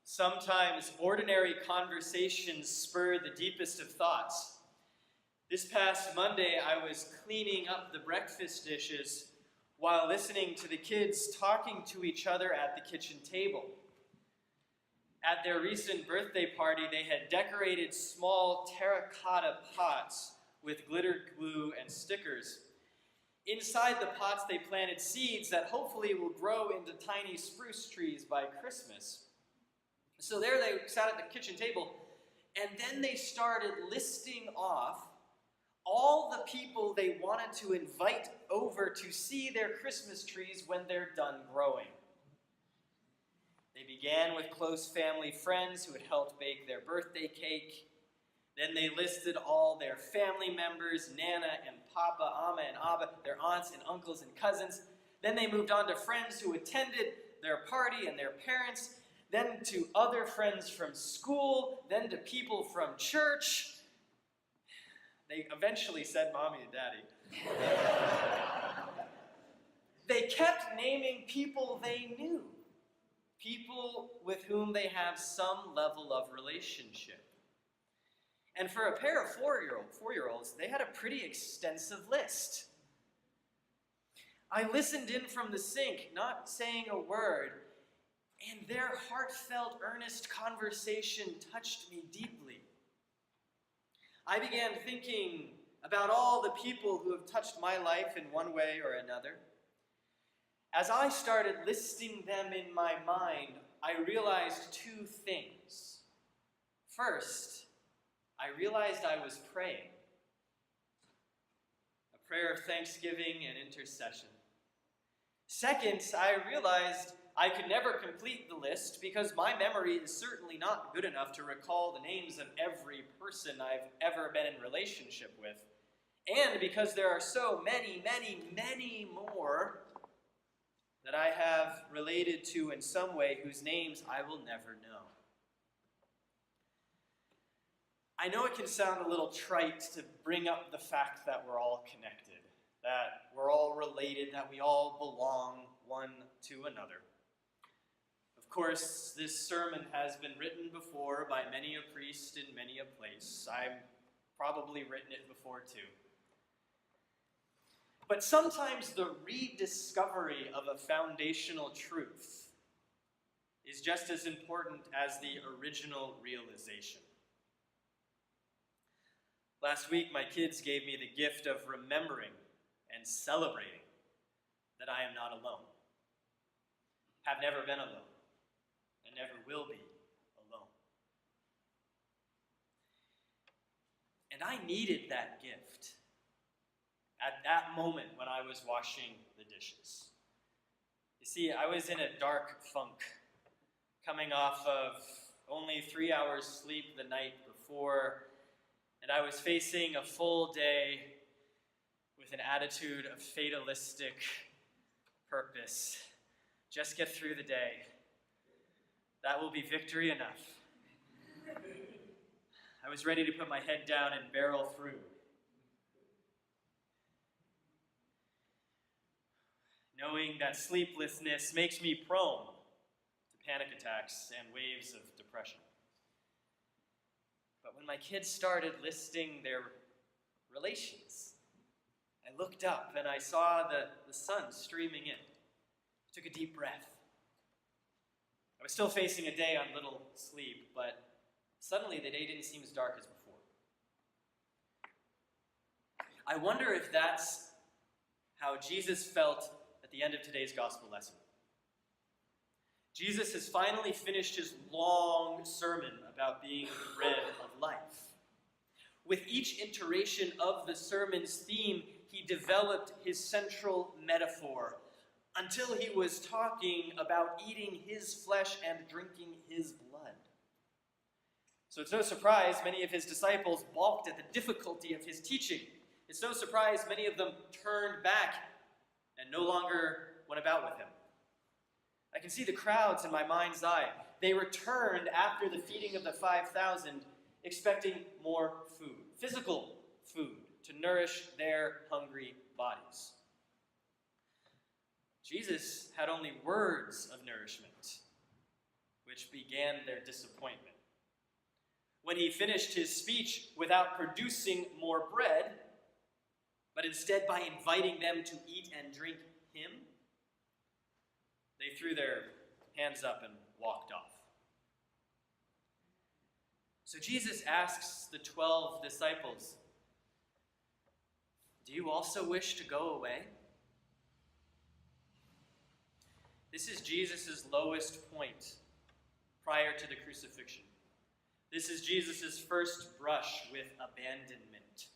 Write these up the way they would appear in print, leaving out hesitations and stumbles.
Sometimes ordinary conversations spur the deepest of thoughts. This past Monday, I was cleaning up the breakfast dishes while listening to the kids talking to each other at the kitchen table. At their recent birthday party, they had decorated small terracotta pots with glitter glue and stickers. Inside the pots, they planted seeds that hopefully will grow into tiny spruce trees by Christmas. So there they sat at the kitchen table, and then they started listing off all the people they wanted to invite over to see their Christmas trees when they're done growing. They began with close family friends who had helped bake their birthday cake. Then they listed all their family members, Nana and Papa, Amma and Abba, their aunts and uncles and cousins. Then they moved on to friends who attended their party and their parents, then to other friends from school, then to people from church. They eventually said mommy and daddy. They kept naming people they knew, people with whom they have some level of relationship. And for a pair of four-year-olds, they had a pretty extensive list. I listened in from the sink, not saying a word, and their heartfelt, earnest conversation touched me deeply. I began thinking about all the people who have touched my life in one way or another. As I started listing them in my mind, I realized two things. First, I realized I was praying. A prayer of thanksgiving and intercession. Second, I realized I could never complete the list because my memory is certainly not good enough to recall the names of every person I've ever been in relationship with. And because there are so many, many, many more that I have related to in some way whose names I will never know. I know it can sound a little trite to bring up the fact that we're all connected, that we're all related, that we all belong one to another. Of course, this sermon has been written before by many a priest in many a place. I've probably written it before too. But sometimes the rediscovery of a foundational truth is just as important as the original realization. Last week, my kids gave me the gift of remembering and celebrating that I am not alone, have never been alone, and never will be alone. And I needed that gift at that moment when I was washing the dishes. You see, I was in a dark funk, coming off of only 3 hours sleep the night before, and I was facing a full day with an attitude of fatalistic purpose. Just get through the day. That will be victory enough. I was ready to put my head down and barrel through. Knowing that sleeplessness makes me prone to panic attacks and waves of depression. But when my kids started listing their relations, I looked up and I saw the sun streaming in. I took a deep breath. I was still facing a day on little sleep, but suddenly the day didn't seem as dark as before. I wonder if that's how Jesus felt at the end of today's gospel lesson. Jesus has finally finished his long sermon about being the bread of life. With each iteration of the sermon's theme, he developed his central metaphor until he was talking about eating his flesh and drinking his blood. So it's no surprise many of his disciples balked at the difficulty of his teaching. It's no surprise many of them turned back and no longer went about with him. I can see the crowds in my mind's eye. They returned after the feeding of the 5,000, expecting more food, physical food, to nourish their hungry bodies. Jesus had only words of nourishment, which began their disappointment. When he finished his speech without producing more bread, but instead by inviting them to eat and drink him, they threw their hands up and walked off. So Jesus asks the 12 disciples, "Do you also wish to go away?" This is Jesus' lowest point prior to the crucifixion. This is Jesus' first brush with abandonment.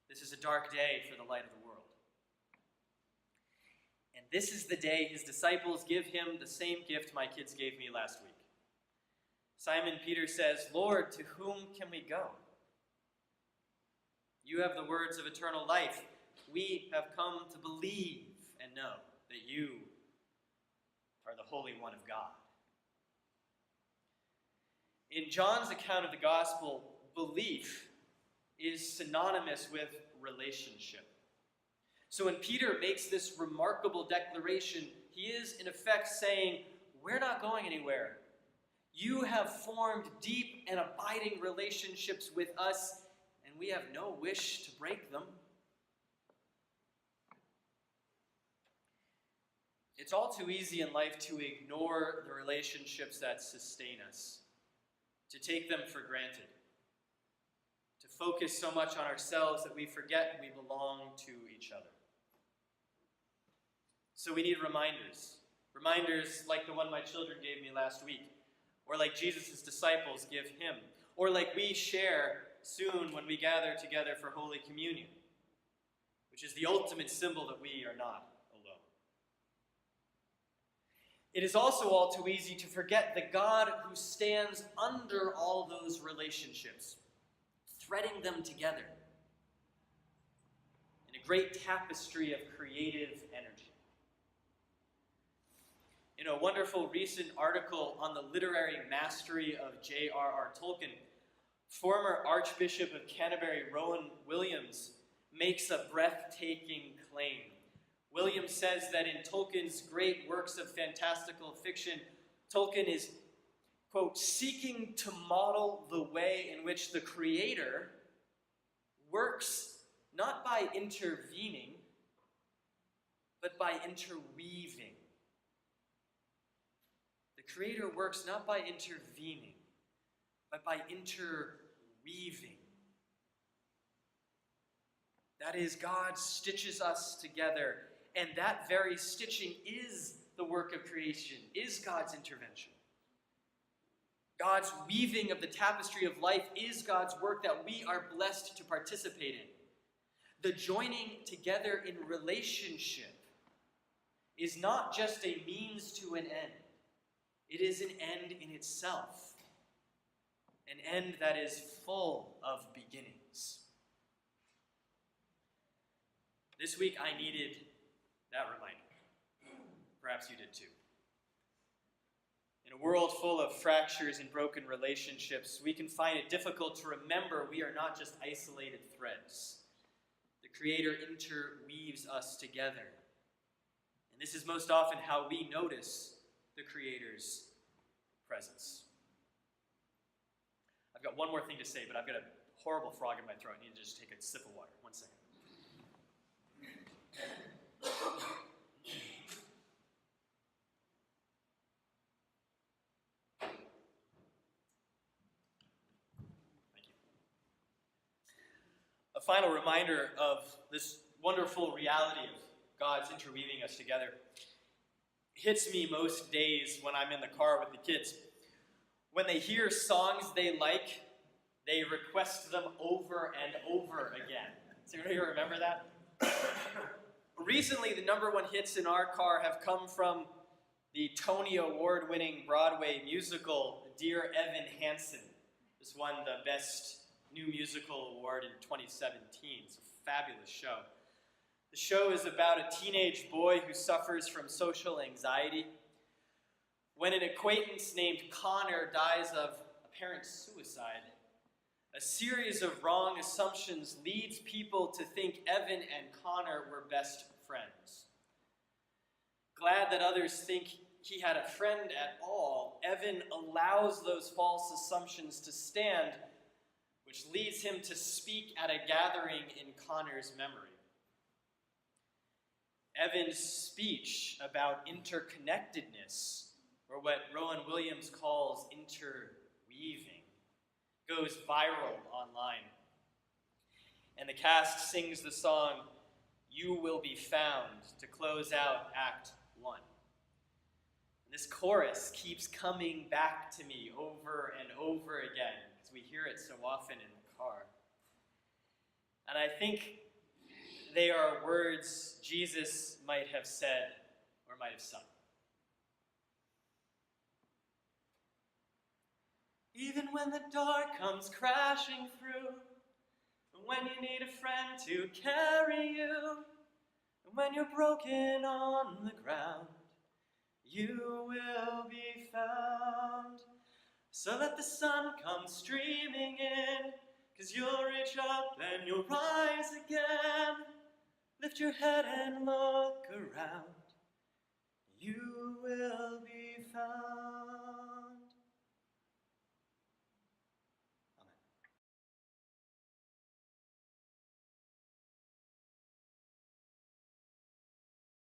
This is a dark day for the light of the world. And this is the day his disciples give him the same gift my kids gave me last week. Simon Peter says, "Lord, to whom can we go? You have the words of eternal life. We have come to believe and know that you are the Holy One of God." In John's account of the gospel, belief is synonymous with relationship. So when Peter makes this remarkable declaration, he is in effect saying, we're not going anywhere. You have formed deep and abiding relationships with us, and we have no wish to break them. It's all too easy in life to ignore the relationships that sustain us, to take them for granted, to focus so much on ourselves that we forget we belong to each other. So we need reminders like the one my children gave me last week, or like Jesus' disciples give him, or like we share soon when we gather together for Holy Communion, which is the ultimate symbol that we are not alone. It is also all too easy to forget the God who stands under all those relationships, threading them together in a great tapestry of creative energy. In a wonderful recent article on the literary mastery of J.R.R. Tolkien, former Archbishop of Canterbury Rowan Williams makes a breathtaking claim. Williams says that in Tolkien's great works of fantastical fiction, Tolkien is, quote, seeking to model the way in which the creator works not by intervening, but by interweaving. The creator works not by intervening, but by interweaving. That is, God stitches us together, and that very stitching is the work of creation, is God's intervention. God's weaving of the tapestry of life is God's work that we are blessed to participate in. The joining together in relationship is not just a means to an end. It is an end in itself, an end that is full of beginnings. This week I needed that reminder. Perhaps you did too. In a world full of fractures and broken relationships, we can find it difficult to remember we are not just isolated threads. The Creator interweaves us together. And this is most often how we notice the Creator's presence. I've got one more thing to say, but I've got a horrible frog in my throat. I need to just take a sip of water. 1 second. Thank you. A final reminder of this wonderful reality of God's interweaving us together hits me most days when I'm in the car with the kids. When they hear songs they like, they request them over and over again. Does anybody remember that? Recently, the #1 hits in our car have come from the Tony Award-winning Broadway musical, Dear Evan Hansen. This won the Best New Musical Award in 2017. It's a fabulous show. The show is about a teenage boy who suffers from social anxiety. When an acquaintance named Connor dies of apparent suicide, a series of wrong assumptions leads people to think Evan and Connor were best friends. Glad that others think he had a friend at all, Evan allows those false assumptions to stand, which leads him to speak at a gathering in Connor's memory. Evan's speech about interconnectedness, or what Rowan Williams calls interweaving, goes viral online. And the cast sings the song, "You Will Be Found," to close out Act 1. And this chorus keeps coming back to me over and over again, because we hear it so often in the car. And I think they are words Jesus might have said or might have sung. Even when the dark comes crashing through, and when you need a friend to carry you, and when you're broken on the ground, you will be found. So let the sun come streaming in, 'cause you'll reach up and you'll rise again. Lift your head and look around. You will be found.